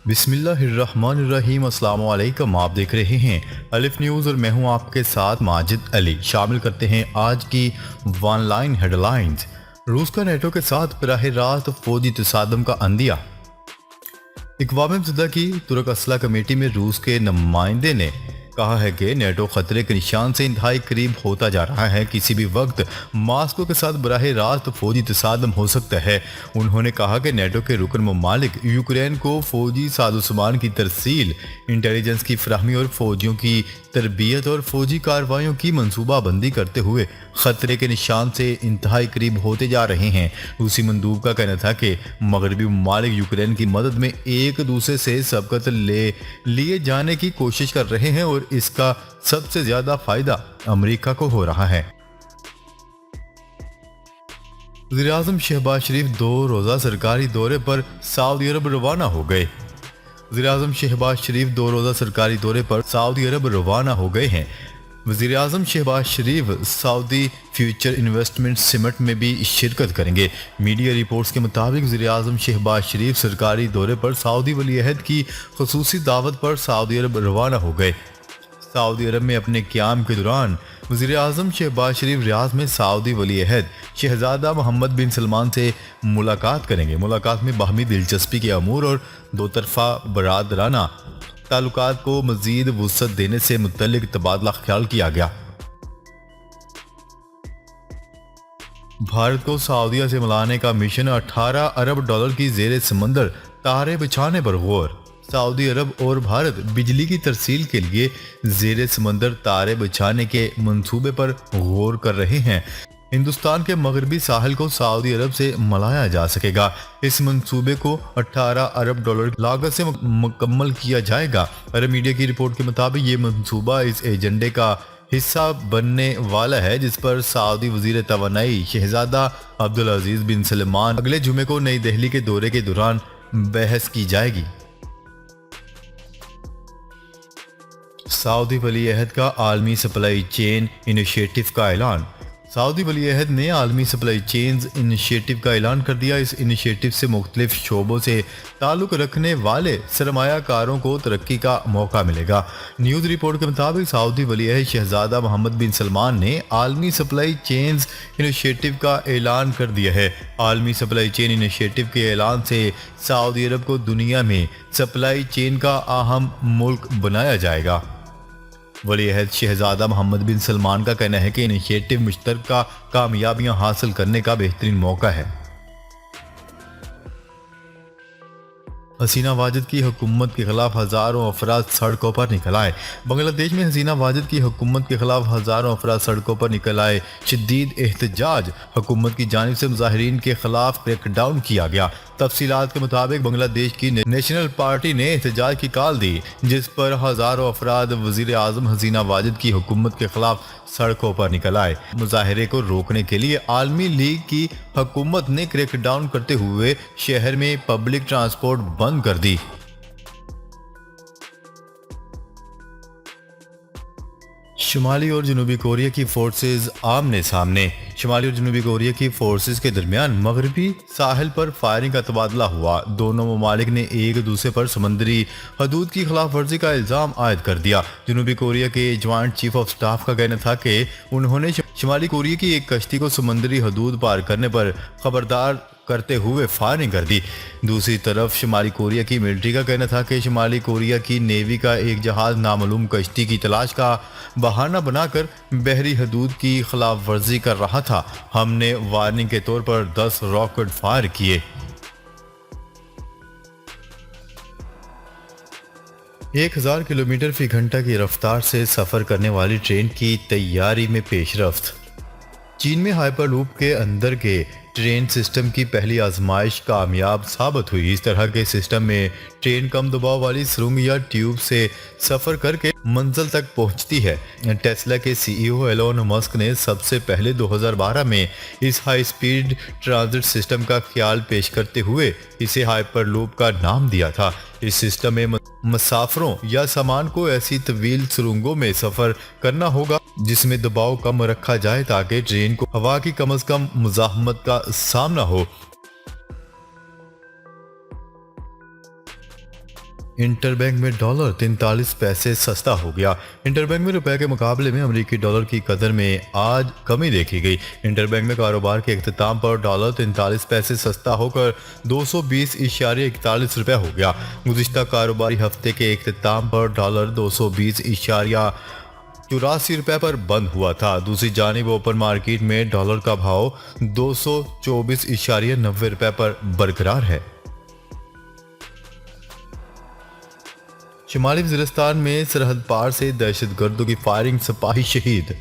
बिस्मिल्लाहिर्रहमानिर्रहीम। अस्सलाम वालेकुम। आप देख रहे हैं अलिफ न्यूज़ और मैं हूं आपके साथ माजिद अली। शामिल करते हैं आज की वन लाइन हेडलाइंस। रूस का नेटो के साथ बराह रास्त फौजी तसादम का अंदिया। अक़वाम मुत्तहिदा की तुर्क असला कमेटी में रूस के नुमाइंदे ने कहा है कि नेटो खतरे के निशान से इंतहाई करीब होता जा रहा है। किसी भी वक्त मास्को के साथ बराह रास्त फौजी तसादम हो सकता है। उन्होंने कहा कि नेटो के रुकन ममालिक यूक्रेन को फौजी साजोसामान की तरसील, इंटेलिजेंस की फराहमी और फौजियों की तरबियत और फौजी कार्रवाइयों की मनसूबाबंदी करते हुए खतरे के निशान से इंतहाई करीब होते जा रहे हैं। रूसी मंदूब का कहना था कि मगरबी ममालिक यूक्रेन की मदद में एक दूसरे से सबकत ले लिए जाने की कोशिश कर रहे हैं और इसका सबसे ज्यादा फायदा अमेरिका को हो रहा है। वज़ीर-ए-आज़म शहबाज शरीफ 2 रोज़ा सरकारी दौरे पर सऊदी अरब रवाना हो गए। वज़ीर-ए-आज़म शहबाज शरीफ 2 रोज़ा सरकारी दौरे पर सऊदी अरब रवाना हो गए हैं। वज़ीर-ए-आज़म शहबाज शरीफ सऊदी फ्यूचर इन्वेस्टमेंट समिट में भी शिरकत करेंगे। मीडिया रिपोर्ट्स के मुताबिक वज़ीर-ए-आज़म शहबाज शरीफ सरकारी दौरे पर सऊदी वली-ए-अहद की खुसूसी दावत पर सऊदी अरब रवाना हो गए। सऊदी अरब में अपने क़याम के दौरान वज़ीर-ए-आज़म शहबाज शरीफ रियाद में सऊदी वली-ए-अहद शहज़ादा मोहम्मद बिन सलमान से मुलाकात करेंगे। मुलाकात में बाहमी दिलचस्पी के अमूर और दो तरफ़ा बरादराना ताल्लुकात को मज़ीद वुसअत देने से मुतल्लिक तबादला ख्याल किया गया। भारत को सऊदीया से मिलाने का मिशन 18 अरब डॉलर की ज़ेरे समंदर तारे बिछाने पर गौर। सऊदी अरब और भारत बिजली की तरसील के लिए ज़ेरे समंदर तारे बिछाने के मंसूबे पर गौर कर रहे हैं। हिंदुस्तान के मगरबी साहिल को सऊदी अरब से मिलाया जा सकेगा। इस मंसूबे को 18 अरब डॉलर लागत से मुकम्मल किया जाएगा। अरब मीडिया की रिपोर्ट के मुताबिक ये मंसूबा इस एजेंडे का हिस्सा बनने वाला है, जिस पर सऊदी वजीर तवानाई शहजादा अब्दुल अजीज बिन सलमान अगले जुमे को नई दिल्ली के दौरे के दौरान बहस की जाएगी। सऊदी वली-ए-अहद का आलमी सप्लाई चेन इनिशिएटिव का ऐलान। सऊदी वली-ए-अहद ने आलमी सप्लाई चेन्स इनिशिएटिव का ऐलान कर दिया। इस इनिशिएटिव से मुख्तलिफ शोबों से ताल्लुक़ रखने वाले सरमायाकारों को तरक्की का मौका मिलेगा। न्यूज़ रिपोर्ट के मुताबिक सऊदी वली-ए-अहद शहजादा मोहम्मद बिन सलमान ने आलमी सप्लाई चेन्स इनिशिएटिव का ऐलान कर दिया है। आलमी सप्लाई चेन इनिशिएटिव के ऐलान से सऊदी अरब को दुनिया में सप्लाई चेन का अहम मुल्क बनाया जाएगा। वली-ए-अहद शहजादा मोहम्मद बिन सलमान का कहना है कि इनिशिएटिव मुश्तरका कामयाबियां हासिल करने का बेहतरीन मौका है। हसीना वाजिद की हुकूमत के खिलाफ हज़ारों अफराद सड़कों पर निकल आए। बांग्लादेश में हसीना वाजिद की हुकूमत के खिलाफ हज़ारों अफराद सड़कों पर निकल आए। शदीद एहतजाज, हुकूमत की जानिब से मुजाहिरीन के खिलाफ क्रैकडाउन किया गया। तफसीलात के मुताबिक बांग्लादेश की नेशनल पार्टी ने एहतजाज की कॉल दी, जिस पर हज़ारों अफराद वज़ीर-ए-आज़म हसीना वाजिद की हुकूमत के खिलाफ सड़कों पर निकल आए। मुजाहरे को रोकने के लिए आलमी लीग की हुकूमत ने क्रैकडाउन करते हुए शहर में पब्लिक ट्रांसपोर्ट बंद कर दी। शुमाली और जनूबी कोरिया की फोर्सेज आमने सामने। शुमाली और जनूबी कोरिया की फोर्सेज के दरमियान मगरबी साहिल पर फायरिंग का तबादला हुआ। दोनों ममालिक ने एक दूसरे पर समुद्री हदूद की खिलाफ वर्जी का इल्ज़ाम आयद कर दिया। जनूबी कोरिया के ज्वाइंट चीफ ऑफ स्टाफ का कहना था कि उन्होंने शुमाली कोरिया की एक कश्ती को समुद्री हदूद पार करने पर खबरदार करते हुए फायरिंग कर दी। दूसरी तरफ शुमाली कोरिया की मिलिट्री का कहना था कि शुमाली कोरिया की नेवी का एक जहाज नामालूम कश्ती की तलाश का बहाना बनाकर बहरी हदूद की खिलाफ वर्जी कर रहा था। हमने वार्निंग के तौर पर 10 रॉकेट फायर किए। एक 1000 किलोमीटर फी घंटा की रफ्तार से सफ़र करने वाली ट्रेन की तैयारी में पेशरफ्त। चीन में हाइपरलूप के अंदर के ट्रेन सिस्टम की पहली आजमाइश कामयाब साबित हुई। इस तरह के सिस्टम में ट्रेन कम दबाव वाली सुरंग या ट्यूब से सफ़र करके मंजिल तक पहुंचती है। टेस्ला के सीईओ एलोन मस्क ने सबसे पहले 2012 में इस हाई स्पीड ट्रांजिट सिस्टम का ख्याल पेश करते हुए इसे हाइपरलूप का नाम दिया था। इस सिस्टम में मुसाफिरों या सामान को ऐसी तवील सुरंगों में सफ़र करना होगा जिसमें दबाव कम रखा जाए ताकि ट्रेन को हवा की कम से कम मुज़ाहमत का सामना हो। इंटरबैंक में डॉलर 43 पैसे सस्ता हो गया। इंटरबैंक में रुपए के मुकाबले में अमेरिकी डॉलर की कदर में आज कमी देखी गई। इंटरबैंक में कारोबार के इख्तिताम पर डॉलर 43 पैसे सस्ता होकर 220.41 रुपये हो गया। गुज़िश्ता कारोबारी हफ्ते के इख्तिताम पर डॉलर 220.84 रुपये पर बंद हुआ था। दूसरी जानिब ओपन मार्केट में डॉलर का भाव 224.90 रुपये पर बरकरार है। शुमाली वज़ीरिस्तान में सरहद पार से दहशतगर्दों की फायरिंग, सिपाही शहीद।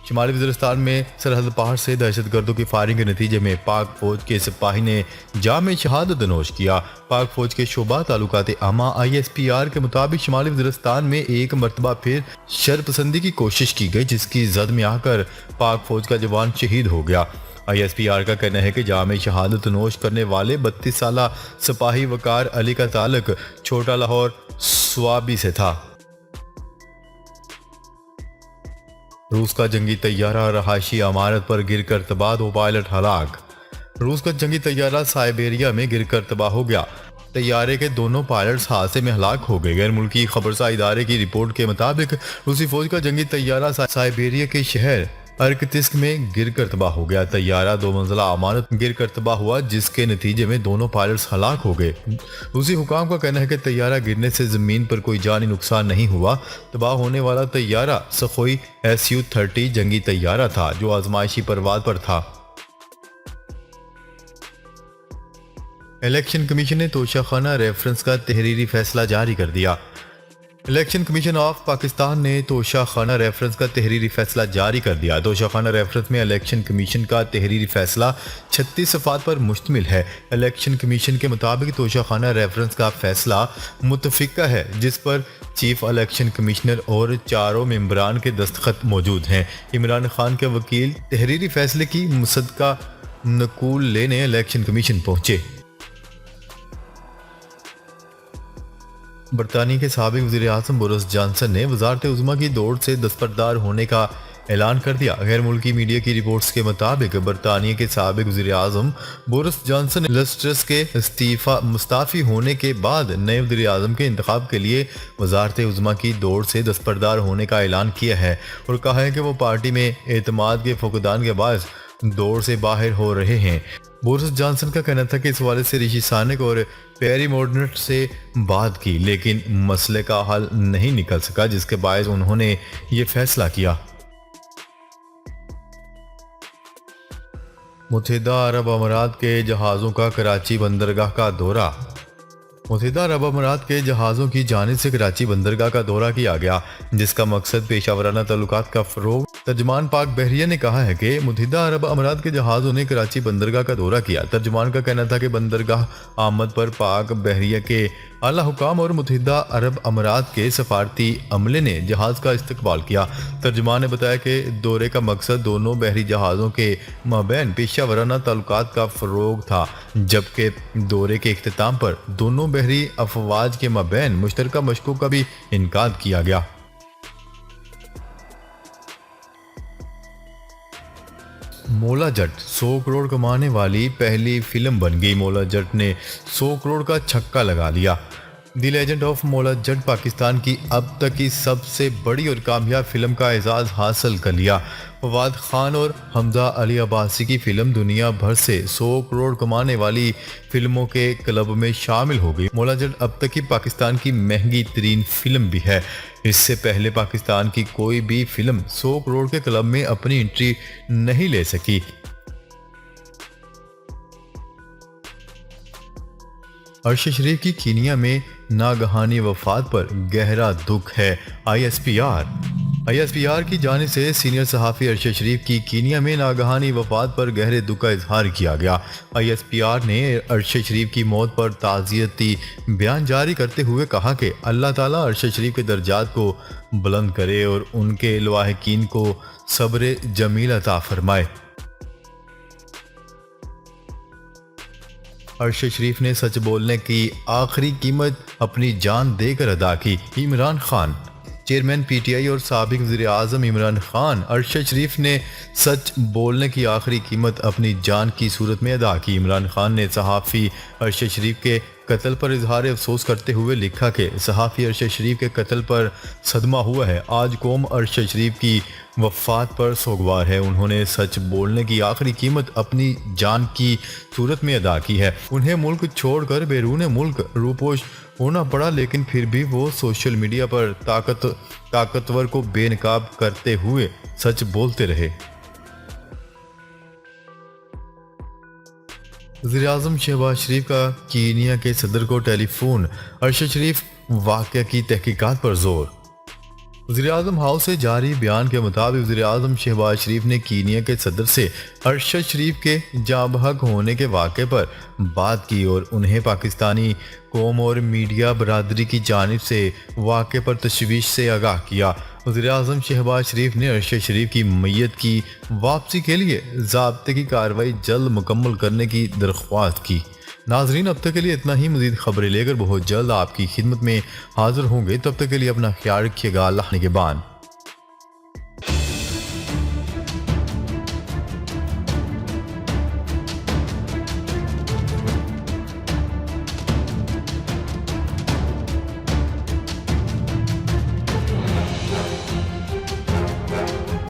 शुमाली वज़ीरिस्तान में सरहद पार से दहशतगर्दों की फायरिंग के नतीजे में पाक फौज के सिपाही ने जाम शहादत नोश किया। पाक फौज के शोबा तालुकात आमा ISPR के मुताबिक शुमाली वज़ीरिस्तान में एक मरतबा फिर शरपसंदी की कोशिश की गई, जिसकी जद में आकर पाक फौज का जवान शहीद हो गया। ISPR का कहना है कि जाम शहादत नोश करने वाले 32 साला सिपाही वकार अली का ताल्लुक छोटा लाहौर स्वाबी से था। रूस का जंगी तैयारा रहायशी इमारत पर गिरकर तबाह, 2 पायलट हलाक। रूस का जंगी तैयारा साइबेरिया में गिरकर तबाह हो गया। तैयारे के दोनों पायलट्स हादसे में हलाक हो गए। गैर मुल्की खबरसा इदारे की रिपोर्ट के मुताबिक रूसी फौज का जंगी तैयारा साइबेरिया के शहर अर्कतिस्क में गिरकर तबाह हो गया। तैयारा 2 मंजिला इमारत गिरकर तबाह हुआ, जिसके नतीजे में दोनों पायलट्स हलाक हो गए। रूसी हुकाम का कहना है कि तैयारा गिरने से जमीन पर कोई जानी नुकसान नहीं हुआ। तबाह होने वाला तैयारा सखोई Su-30 जंगी तैयारा था, जो आजमाइशी परवाज पर था। इलेक्शन कमीशन ने तोशाखाना रेफरेंस का तहरीरी फैसला जारी कर दिया। इलेक्शन कमीशन ऑफ पाकिस्तान ने तोशाखाना रेफरेंस का तहरीरी फैसला जारी कर दिया। तोशाखाना रेफरेंस में इलेक्शन कमीशन का तहरीरी फैसला 36 सफ़ात पर मुश्तमिल है। इलेक्शन कमीशन के मुताबिक तोशाखाना रेफरेंस का फैसला मुतफिका है, जिस पर चीफ इलेक्शन कमिश्नर और 4 मेंबरान के दस्तखत मौजूद हैं। इमरान खान के वकील तहरीरी फैसले की मुसद्दका नकूल लेने इलेक्शन कमीशन पहुंचे। बरतानिया के साबिक वज़ीर-ए-आज़म बोरिस जॉनसन ने वज़ारत उज़्मा की दौड़ से दस्तबरदार होने का ऐलान कर दिया। गैर मुल्की मीडिया की रिपोर्ट्स के मुताबिक बरतानिया के साबिक वज़ीर-ए-आज़म बोरिस जॉनसन ने लिस्ट्रस के मुस्ताफ़ी होने के बाद नए वज़ीर-ए-आज़म के इंतखाब के लिए वज़ारत उज़्मा की दौड़ से दस्तबरदार होने का ऐलान किया है और कहा है कि वो पार्टी में एतमाद के फुकदान के बायस दौड़ से बाहर हो रहे हैं। बोरिस जॉनसन का कहना था कि इस हवाले से ऋषि सुनक और पेरी मोर्डनट से बात की, लेकिन मसले का हल नहीं निकल सका, जिसके बायस उन्होंने ये फैसला किया। मुत्तहिदा अरब अमारात के जहाज़ों का कराची बंदरगाह का दौरा। मुत्तहिदा अरब अमारात के जहाज़ों की जानिब से कराची बंदरगाह का दौरा किया गया, जिसका मकसद पेशावराना ताल्लुकात का फ़रोग़। तर्जुमान पाक बहरिया ने कहा है कि मुत्तहिदा अरब अमारात के जहाज़ों ने कराची बंदरगाह का दौरा किया। तर्जुमान का कहना था कि बंदरगाह आमद पर पाक बहरिया के आला हुकाम और मुत्तहिदा अरब अमारात के सफारती अमले ने जहाज़ का इस्तकबाल किया। तर्जुमान ने बताया कि दौरे का मकसद दोनों बहरी जहाज़ों के माबैन पेशावराना ताल्लुकात का फ़रोग़ था, जबकि दौरे के इख्तिताम पर दोनों बहरी अफवाज के माबैन मुश्तरका मशकों का भी इनकाद किया गया। मौला जट 100 करोड़ कमाने वाली पहली फिल्म बन गई। मौला जट ने 100 करोड़ का छक्का लगा लिया। The legend of Maula Jatt Pakistan की अब तक की सबसे बड़ी और कामयाब फिल्म का एजाज़ हासिल कर लिया। फवाद खान और हमजा अली अब्बासी की फिल्म दुनिया भर से 100 करोड़ कमाने वाली फिल्मों के क्लब में शामिल हो गई। मौला जट अब तक की पाकिस्तान की महंगी तरीन फिल्म भी है। इससे पहले पाकिस्तान की कोई भी फिल्म 100 करोड़ के क्लब में अपनी एंट्री नहीं ले सकी। अरशद शरीफ की कीनिया में नागहानी वफात पर गहरा दुख है। ISPR की जानिब से सीनियर सहाफ़ी अरशद शरीफ की कीनिया में नागहानी वफात पर गहरे दुख का इजहार किया गया। ISPR ने अरशद शरीफ की मौत पर ताज़ियती बयान जारी करते हुए कहा कि अल्लाह ताला अरशद शरीफ के दर्जात को बुलंद करे और उनके लवाहिकीन को सब्र जमील अता फरमाए। अरशद शरीफ ने सच बोलने की आखिरी कीमत अपनी जान देकर अदा की। इमरान खान चेयरमैन PTI और साबिक वज़ीर-ए-आज़म इमरान खान अरशद शरीफ ने सच बोलने की आखिरी कीमत अपनी जान की सूरत में अदा की। इमरान खान ने सहाफ़ी अरशद शरीफ के कत्ल पर इजहार अफसोस करते हुए लिखा कि सहाफ़ी अरशद शरीफ के कत्ल पर सदमा हुआ है। आज कौम अरशद शरीफ की वफ़ात पर सोगवार है। उन्होंने सच बोलने की आखिरी कीमत अपनी जान की सूरत में अदा की है। उन्हें मुल्क छोड़कर बैरून मुल्क रूपोश होना पड़ा, लेकिन फिर भी वो सोशल मीडिया पर ताकतवर को बेनकाब करते हुए सच बोलते रहे। वज़ीर-ए-आज़म शहबाज शरीफ का कीनिया के सदर को टेलीफोन, अरशद शरीफ वाक़या की तहकीकात पर जोर। वज़ीर-ए-आज़म हाउस से जारी बयान के मुताबिक वज़ीर-ए-आज़म शहबाज शरीफ ने कीनिया के सदर से अरशद शरीफ के जाँ बहक होने के वाक़े पर बात की और उन्हें पाकिस्तानी कौम और मीडिया बरादरी की जानिब से वाक़े पर तशवीश से आगाह किया। वज़ीर-ए-आज़म शहबाज शरीफ ने अरशद शरीफ की मैयत की वापसी के लिए ज़ाब्ते की कार्रवाई जल्द मुकम्मल करने की दरख्वास्त की। नाजरीन, अब तक के लिए इतना ही। मज़ीद खबरें लेकर बहुत जल्द आपकी खिदमत में हाजिर होंगे। तब तक के लिए अपना ख्याल रखिएगा। अल्लाह निगहबान।